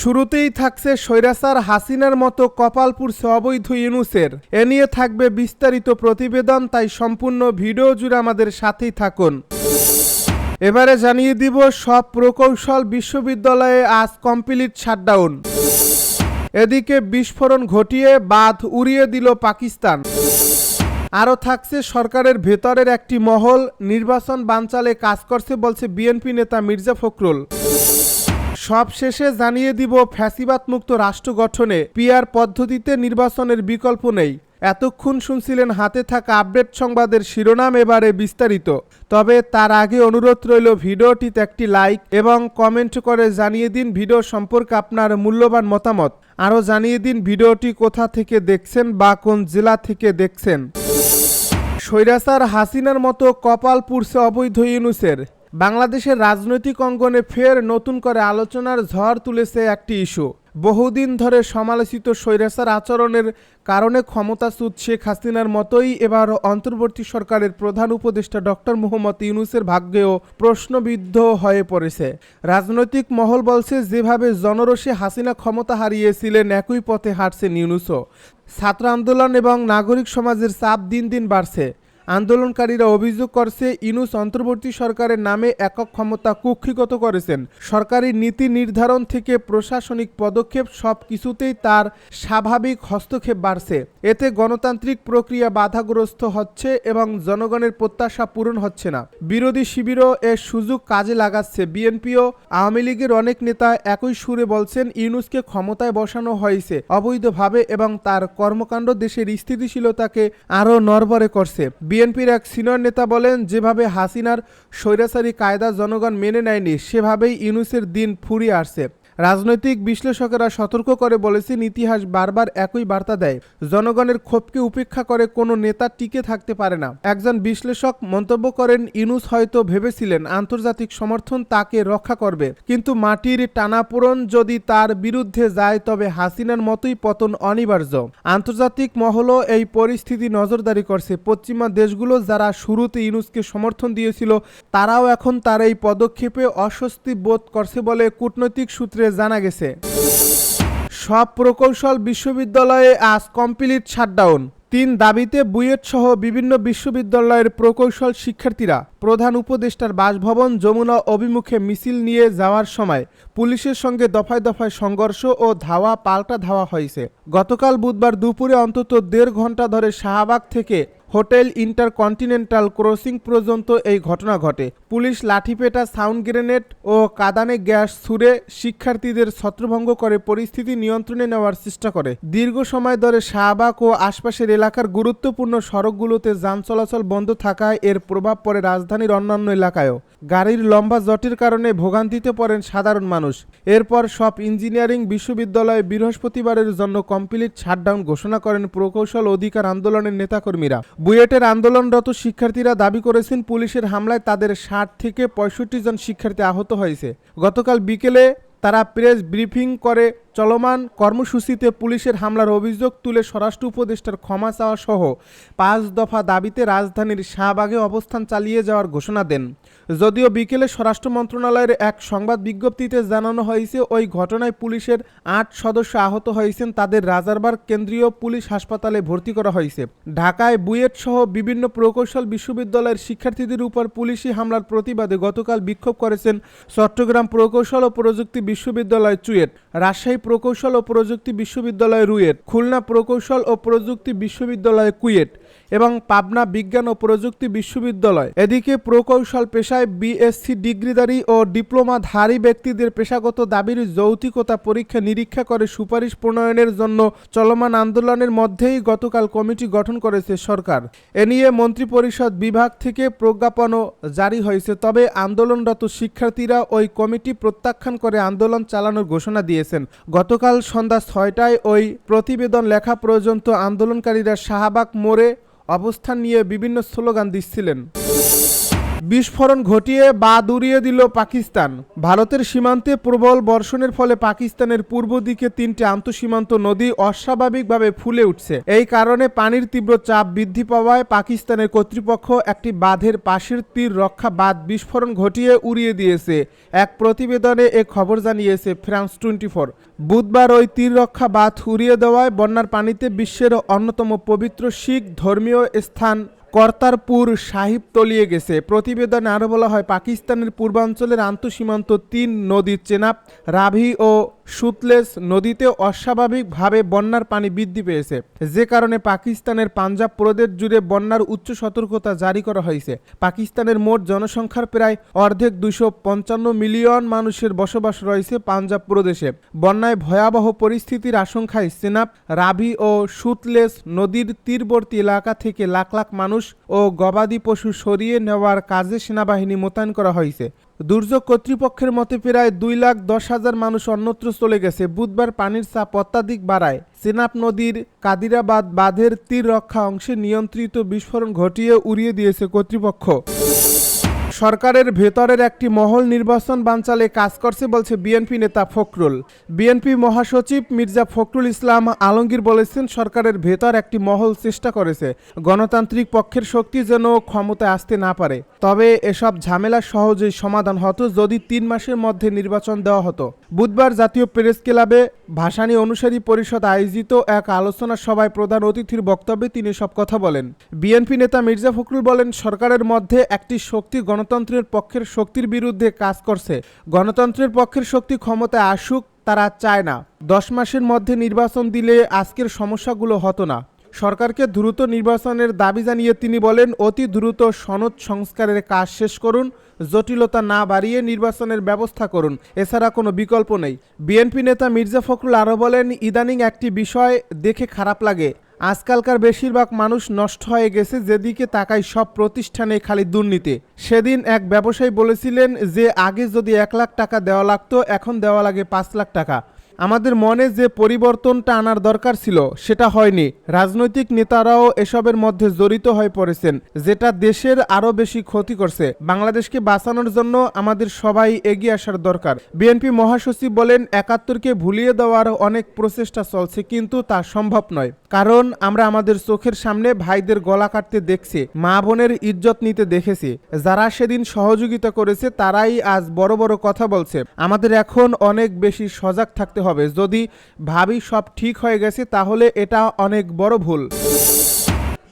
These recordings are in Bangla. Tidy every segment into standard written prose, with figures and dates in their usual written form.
শুরুতেই থাকছে স্বৈরাচার হাসিনার মতো কপাল পুড়ছে অবৈধ ইউনূসের। এ নিয়ে থাকবে বিস্তারিত প্রতিবেদন, তাই সম্পূর্ণ ভিডিও জুড়ে আমাদের সাথেই থাকুন। এবারে জানিয়ে দিব সব প্রকৌশল বিশ্ববিদ্যালয়ে আজ কমপ্লিট শাটডাউন। এদিকে বিস্ফোরণ ঘটিয়ে বাঁধ উড়িয়ে দিল পাকিস্তান। আরও থাকছে সরকারের ভেতরের একটি মহল নির্বাচন বানচালে কাজ করছে বলছে বিএনপি নেতা মির্জা ফখরুল। সব শেষে জানিয়ে দিব ফ্যাসিবাদ মুক্ত রাষ্ট্র গঠনে পিআর পদ্ধতিতে নির্বাচনের বিকল্প নেই। এতক্ষণ শুনছিলেন হাতে থাকা আপডেট সংবাদের শিরোনাম, এবারে বিস্তারিত। তবে তার আগে অনুরোধ রইল ভিডিওটিতে একটি লাইক এবং কমেন্ট করে জানিয়ে দিন ভিডিও সম্পর্কে আপনার মূল্যবান মতামত। আরও জানিয়ে দিন ভিডিওটি কোথা থেকে দেখছেন বা কোন জেলা থেকে দেখছেন। স্বৈরাচার হাসিনার মতো কপাল পুড়ছে অবৈধ ইউনূসের। বাংলাদেশের রাজনৈতিক অঙ্গনে ফের নতুন করে আলোচনার ঝড় তুলেছে একটি ইস্যু। বহুদিন ধরে সমালোচিত স্বৈরাচার আচরণের কারণে ক্ষমতাচ্যুত শেখ হাসিনার মতোই এবার অন্তর্বর্তী সরকারের প্রধান উপদেষ্টা ডক্টর মোহাম্মদ ইউনূসের ভাগ্যেও প্রশ্নবিদ্ধ হয়ে পড়েছে। রাজনৈতিক মহল বলছে, যেভাবে জনরোষে হাসিনা ক্ষমতা হারিয়েছিলেন একই পথে হাঁটছেন ইউনূসও। ছাত্র আন্দোলন এবং নাগরিক সমাজের চাপ দিন দিন বাড়ছে। আন্দোলনকারীরা অভিযোগ করছে ইউনূস অন্তর্বর্তী সরকারের নামে একক ক্ষমতা কুক্ষিগত করেছেন। সরকারি নীতি নির্ধারণ থেকে প্রশাসনিক পদক্ষেপ সব কিছুতেই তার স্বাভাবিক হস্তক্ষেপ বাড়ছে। এতে গণতান্ত্রিক প্রক্রিয়া বাধাগ্রস্ত হচ্ছে এবং জনগণের প্রত্যাশা পূরণ হচ্ছে না। বিরোধী শিবিরও এর সুযোগ কাজে লাগাচ্ছে। বিএনপি ও আওয়ামী লীগের অনেক নেতা একই সুরে বলছেন, ইউনূসকে ক্ষমতায় বসানো হয়েছে অবৈধভাবে এবং তার কর্মকাণ্ড দেশের স্থিতিশীলতাকে আরও নড়বড়ে করছে। বিএনপির এক সিনিয়র নেতা বলেন, যেভাবে হাসিনার স্বৈরাচারী কায়দা জনগণ মেনে নেয়নি, সেভাবেই ইউনূসের দিন ফুরিয়ে আসছে। রাজনৈতিক বিশ্লেষকেরা সতর্ক করে বলেছেন, ইতিহাস বারবার একই বার্তা দেয়, জনগণের ক্ষোভকে উপেক্ষা করে কোনো নেতা টিকে থাকতে পারে না। একজন বিশ্লেষক মন্তব্য করেন, ইউনূস হয়তো ভেবেছিলেন আন্তর্জাতিক সমর্থন তাকে রক্ষা করবে, কিন্তু মাটির টানাপোড়েন যদি তার বিরুদ্ধে যায় তবে হাসিনার মতোই পতন অনিবার্য। আন্তর্জাতিক মহলও এই পরিস্থিতি নজরদারি করছে। পশ্চিমা দেশগুলো যারা শুরুতে ইউনূসকে সমর্থন দিয়েছিল, তারাও এখন তার এই পদক্ষেপে অস্বস্তি বোধ করছে বলে কূটনৈতিক সূত্রে জানা গেছে। সব প্রকৌশল বিশ্ববিদ্যালয়ে আজ কমপ্লিট শাটডাউন। ৩ দাবিতে বুয়েট সহ বিভিন্ন বিশ্ববিদ্যালয়ের প্রকৌশল শিক্ষার্থীরা প্রধান উপদেষ্টার বাসভবন যমুনা অভিমুখে মিছিল নিয়ে যাওয়ার সময় পুলিশের সঙ্গে দফায় দফায় সংঘর্ষ ও ধাওয়া পাল্টা ধাওয়া হয়েছে। গতকাল বুধবার দুপুরে অন্তত ১.৫ ঘন্টা ধরে শাহবাগ থেকে হোটেল ইন্টারকন্টিনেন্টাল ক্রসিং পর্যন্ত এই ঘটনা ঘটে। পুলিশ লাঠিপেটা, সাউন্ড গ্রেনেড ও কাঁদানে গ্যাস ছুড়ে শিক্ষার্থীদের ছত্রভঙ্গ করে পরিস্থিতি নিয়ন্ত্রণে নেওয়ার চেষ্টা করে। দীর্ঘ সময় ধরে শাহবাগ ও আশপাশের এলাকার গুরুত্বপূর্ণ সড়কগুলোতে যান চলাচল বন্ধ থাকায় এর প্রভাব পড়ে রাজধানীর অন্যান্য এলাকায়ও। গাড়ির লম্বা জটের কারণে ভোগান্তিতে পড়েন সাধারণ মানুষ। এরপর সব ইঞ্জিনিয়ারিং বিশ্ববিদ্যালয়ে বৃহস্পতিবারের জন্য কমপ্লিট শাটডাউন ঘোষণা করেন প্রকৌশল অধিকার আন্দোলনের নেতাকর্মীরা। বুয়েটের আন্দোলনরত শিক্ষার্থীরা দাবি করেছেন, পুলিশের হামলায় তাদের ৬০ থেকে ৬৫ জন শিক্ষার্থী আহত হয়েছে। গতকাল বিকেলে তারা প্রেস ব্রিফিং করে চলমান কর্মসূচিতে পুলিশের হামলার অভিযোগ তুলে স্বরাষ্ট্র উপদেষ্টার ক্ষমা চাওয়া সহ ৫ দফা দাবিতে রাজধানীর শাহবাগে অবস্থান চালিয়ে যাওয়ার ঘোষণা দেন। যদিও বিকেলে স্বরাষ্ট্র মন্ত্রণালয়ের এক সংবাদ বিজ্ঞপ্তিতে জানানো হয়েছে, ওই ঘটনায় পুলিশের ৮ সদস্য আহত হয়েছেন, তাদের রাজারবাগ কেন্দ্রীয় পুলিশ হাসপাতালে ভর্তি করা হয়েছে। ঢাকায় বুয়েট সহ বিভিন্ন প্রকৌশল বিশ্ববিদ্যালয়ের শিক্ষার্থীদের উপর পুলিশি হামলার প্রতিবাদে গতকাল বিক্ষোভ করেছেন চট্টগ্রাম প্রকৌশল ও প্রযুক্তি বিশ্ববিদ্যালয় চুয়েট, রাজশাহী প্রকৌশল ও প্রযুক্তি বিশ্ববিদ্যালয় রুয়েট, খুলনা প্রকৌশল ও প্রযুক্তি বিশ্ববিদ্যালয় কুয়েট এবং পাবনা বিজ্ঞান ও প্রযুক্তি বিশ্ববিদ্যালয়। এদিকে প্রকৌশল পেশায় বিএসসি ডিগ্রিধারী ও ডিপ্লোমাধারী ব্যক্তিদের পেশাগত দাবির যৌক্তিকতা পরীক্ষা নিরীক্ষা করে সুপারিশ প্রণয়নের জন্য চলমান আন্দোলনের মধ্যেই গতকাল কমিটি গঠন করেছে সরকার। এ নিয়ে মন্ত্রিপরিষদ বিভাগ থেকে প্রজ্ঞাপনও জারি হয়েছে। তবে আন্দোলনরত শিক্ষার্থীরা ওই কমিটি প্রত্যাখ্যান করে আন্দোলন চালানোর ঘোষণা দিয়েছেন। গতকাল সন্ধ্যা ৬টায় ওই প্রতিবেদন লেখা পর্যন্ত আন্দোলনকারীরা শাহবাগ মোড়ে অবস্থান নিয়ে বিভিন্ন স্লোগান দিচ্ছিলেন। বিস্ফোরণ ঘটিয়ে বাঁধ উড়িয়ে দিল পাকিস্তান। ভারতের সীমান্তে প্রবল বর্ষণের ফলে পাকিস্তানের পূর্ব দিকে 3টি আন্তঃসীমান্ত নদী অস্বাভাবিকভাবে ফুলে উঠছে। এই কারণে পানির তীব্র চাপ বৃদ্ধি পাওয়ায় পাকিস্তানের কর্তৃপক্ষ একটি বাঁধের পাশের তীর রক্ষা বাঁধ বিস্ফোরণ ঘটিয়ে উড়িয়ে দিয়েছে। এক প্রতিবেদনে এ খবর জানিয়েছে ফ্রান্স 24। বুধবার ওই তীর রক্ষা বাঁধ উড়িয়ে দেওয়ায় বন্যার পানিতে বিশ্বের অন্যতম পবিত্র শিখ ধর্মীয় স্থান কর্তারপুর সাহিব তলিয়ে গেছে। প্রতিবেদনে আরও বলা হয়, পাকিস্তানের পূর্বাঞ্চলের আন্তঃসীমান্ত 3 নদী চেনাব, রাভি ও সুতলেজ নদীতে অস্বাভাবিকভাবে বন্যার পানি বৃদ্ধি পেয়েছে, যে কারণে পাকিস্তানের পাঞ্জাব প্রদেশ জুড়ে বন্যার উচ্চ সতর্কতা জারি করা হয়েছে। পাকিস্তানের মোট জনসংখ্যার প্রায় অর্ধেক 255 মিলিয়ন মানুষের বসবাস রয়েছে পাঞ্জাব প্রদেশে। বন্যায় ভয়াবহ পরিস্থিতির আশঙ্কায় চেনাব, রাভি ও সুতলেজ নদীর তীরবর্তী এলাকা থেকে লাখ লাখ মানুষ ও গবাদি পশু সরিয়ে নেওয়ার কাজে সেনাবাহিনী মোতায়েন করা হয়েছে। দুর্যোগ কর্তৃপক্ষের মতে প্রায় 2,10,000 মানুষ অন্যত্র চলে গেছে। বুধবার পানির চাপ অত্যাধিক বাড়ায় চেনাব নদীর কাদিরাবাদ বাঁধের তীর রক্ষা অংশে নিয়ন্ত্রিত বিস্ফোরণ ঘটিয়ে উড়িয়ে দিয়েছে কর্তৃপক্ষ। সরকারের ভেতরের একটি মহল নির্বাচন বানচালে কাজ করছে বলছে বিএনপি নেতা ফখরুল। বিএনপি মহাসচিব মির্জা ফখরুল ইসলাম আলমগীর বলেছেন, সরকারের ভেতর একটি মহল চেষ্টা করেছে গণতান্ত্রিক পক্ষের শক্তি যেন ক্ষমতায় আসতে না পারে। তবে এসব ঝামেলা সহজেই সমাধান হতো যদি 3 মাসের মধ্যে নির্বাচন দেওয়া হতো। বুধবার জাতীয় প্রেস ক্লাবে ভাসানী অনুসারী পরিষদ আয়োজিত এক আলোচনা সভায় প্রধান অতিথির বক্তব্যে তিনি সব কথা বলেন। বিএনপি নেতা মির্জা ফখরুল বলেন, সরকারের মধ্যে একটি শক্তি গণতন্ত্রের পক্ষের শক্তির বিরুদ্ধে কাজ করছে। গণতন্ত্রের পক্ষের শক্তি ক্ষমতায় আসুক তারা চায় না। 10 মাসের মধ্যে নির্বাচন দিলে আজকের সমস্যাগুলো হতো না। সরকারকে দ্রুত নির্বাচনের দাবি জানিয়ে তিনি বলেন, অতি দ্রুত সনদ সংস্কারের কাজ শেষ করুন, জটিলতা না বাড়িয়ে নির্বাচনের ব্যবস্থা করুন, এছাড়া কোনো বিকল্প নেই। বিএনপি নেতা মির্জা ফখরুল আরও বলেন, ইদানিং একটি বিষয় দেখে খারাপ লাগে। আজকালকার বেশিরভাগ মানুষ নষ্ট হয়ে গেছে, যেদিকে তাকাই সব প্রতিষ্ঠানে খালি দুর্নীতি। সেদিন এক ব্যবসায়ী বলেছিলেন যে আগে যদি 1 লাখ টাকা দেওয়া লাগতো, এখন দেওয়া লাগে 5 লাখ টাকা। আমাদের মনে যে পরিবর্তনটা আনার দরকার ছিল সেটা হয়নি। রাজনৈতিক নেতারাও এসবের মধ্যে জড়িত হয়ে পড়েছেন, যেটা দেশের আরও বেশি ক্ষতি করছে। বাংলাদেশকে বাঁচানোর জন্য আমাদের সবাই এগিয়ে আসার দরকার। বিএনপি মহাসচিব বলেন, 71কে ভুলিয়ে দেওয়ার অনেক প্রচেষ্টা চলছে, কিন্তু তা সম্ভব নয়। কারণ আমরা আমাদের চোখের সামনে ভাইদের গলা কাটতে দেখছি, মা বোনের ইজ্জত নিতে দেখেছি। যারা সেদিন সহযোগিতা করেছে তারাই আজ বড় বড় কথা বলছে। আমাদের এখন অনেক বেশি সজাগ থাকতে হবে। যদি ভাবি সব ঠিক হয়ে গেছে তাহলে এটা অনেক বড় ভুল।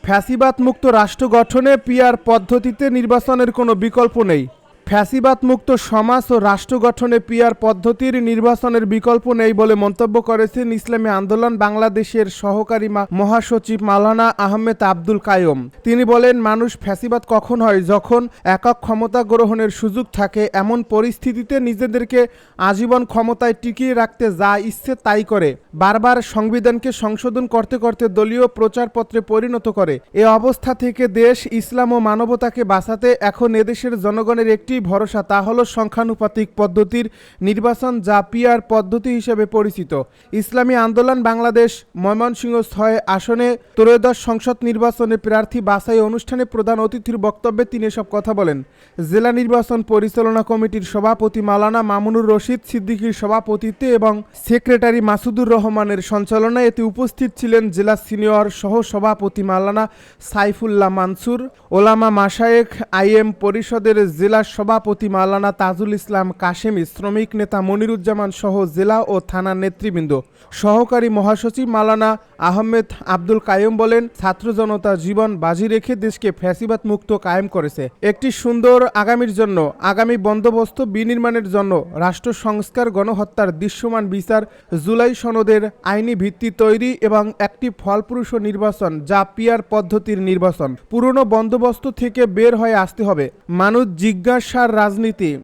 ফ্যাসিবাদ মুক্ত রাষ্ট্র গঠনে পিআর পদ্ধতিতে নির্বাচনের কোনো বিকল্প নেই। ফ্যাসিবাদ মুক্ত সমাজ ও রাষ্ট্র গঠনে পিআর পদ্ধতির নির্বাচনের বিকল্প নেই বলে মন্তব্য করেছেন ইসলামী আন্দোলন বাংলাদেশের সহকারী মহাসচিব মাওলানা আহমেদ আব্দুল কাইয়ুম। তিনি বলেন, মানুষ ফ্যাসিবাদ কখন হয়? যখন একক ক্ষমতা গ্রহণের সুযোগ থাকে। এমন পরিস্থিতিতে নিজেদেরকে আজীবন ক্ষমতায় টিকিয়ে রাখতে যা ইচ্ছে তাই করে, বারবার সংবিধানকে সংশোধন করতে করতে দলীয় প্রচারপত্রে পরিণত করে। এ অবস্থা থেকে দেশ, ইসলাম ও মানবতাকে বাঁচাতে এখন এদেশের জনগণের একটি ভরসা, তা হলো সংখ্যানুপাতিক পদ্ধতির নির্বাচন, যা পিআর পদ্ধতি হিসেবে পরিচিত। ইসলামী আন্দোলন বাংলাদেশ ময়মনসিংহ 6 আসনে ত্রয়োদশ সংসদ নির্বাচনে প্রার্থী বাছাই অনুষ্ঠানে প্রধান অতিথির বক্তব্যে তিনি এসব কথা বলেন। জেলা নির্বাচন পরিচালনা কমিটির সভাপতি মাওলানা মামুনুর রশিদ সিদ্দিকীর সভাপতিত্বে এবং সেক্রেটারি মাসুদুর রহমানের সঞ্চালনায় এতে উপস্থিত ছিলেন জেলা সিনিয়র সহ সভাপতি মাওলানা সাইফুল্লাহ মানসুর, ওলামা মাশায়েখ, আইএম পরিষদের জেলা সভাপতি মাওলানা তাজুল ইসলাম কাশেমি, শ্রমিক নেতা মনিরুজ্জামান সহ জেলা ও থানার নেতৃবৃন্দ। সহকারী মহাসচিব মাওলানা আহমেদ আব্দুল কাইয়ুম বলেন, ছাত্র জনতা জীবন বাজি রেখে দেশকে ফ্যাসিবাদ মুক্ত কায়েম করেছে। একটি সুন্দর আগামীর জন্য, আগামী বন্দোবস্ত বিনির্মাণের জন্য রাষ্ট্র সংস্কার, গণহত্যার দৃশ্যমান বিচার, জুলাই সনদের আইনি ভিত্তি তৈরি এবং একটি ফলপ্রসূ নির্বাচন যা পিআর পদ্ধতির নির্বাচন। পুরনো বন্দোবস্ত থেকে বের হয়ে আসতে হবে। মানুষ জিজ্ঞাসার রাজনীতি